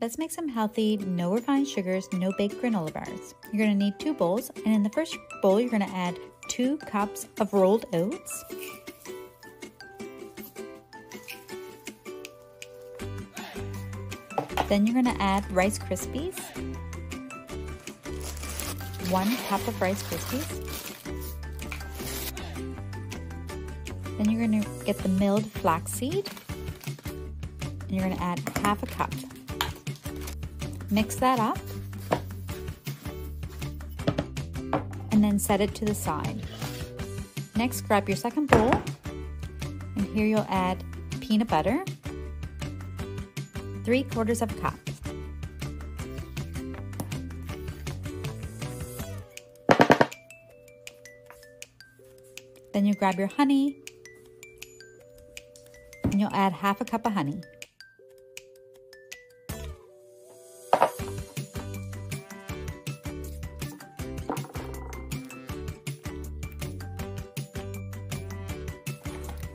Let's make some healthy, no refined sugars, no baked granola bars. You're going to need 2 bowls, and in the first bowl, you're going to add 2 cups of rolled oats. Then you're going to add Rice Krispies, 1 cup of Rice Krispies. Then you're going to get the milled flaxseed, and you're going to add 1/2 cup. Mix that up, and then set it to the side. Next, grab your second bowl, and here you'll add peanut butter, 3/4 cup. Then you grab your honey, and you'll add 1/2 cup of honey.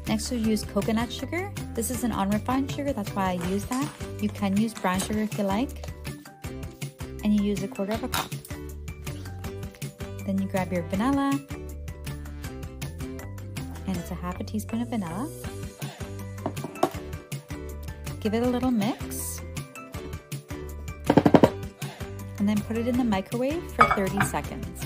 Next, we'll use coconut sugar. This is an unrefined sugar, that's why I use that. You can use brown sugar if you like. And you use 1/4 cup. Then you grab your vanilla. And it's 1/2 teaspoon of vanilla. Give it a little mix. And then put it in the microwave for 30 seconds.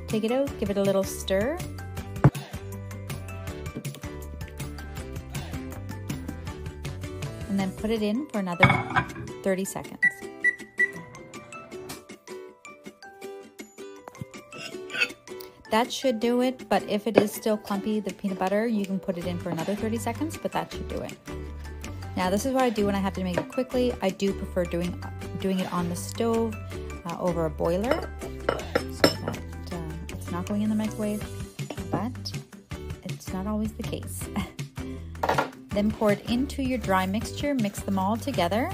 Take it out, give it a little stir. And then put it in for another 30 seconds. That should do it, but if it is still clumpy, the peanut butter, you can put it in for another 30 seconds, but that should do it. Now, this is what I do when I have to make it quickly. I do prefer doing it on the stove over a boiler, so that it's not going in the microwave, but it's not always the case. Then pour it into your dry mixture, mix them all together.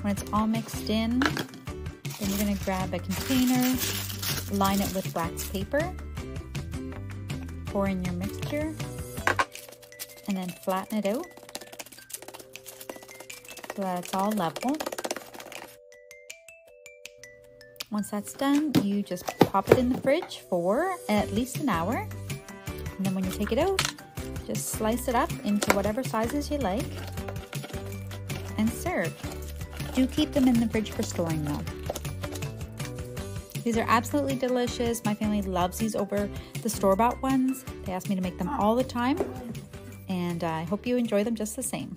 When it's all mixed in, then you're going to grab a container, line it with wax paper, pour in your mixture, and then flatten it out so that it's all level. Once that's done, you just pop it in the fridge for at least an hour. And then when you take it out, just slice it up into whatever sizes you like and serve. Do keep them in the fridge for storing though. These are absolutely delicious. My family loves these over the store-bought ones. They ask me to make them all the time, and I hope you enjoy them just the same.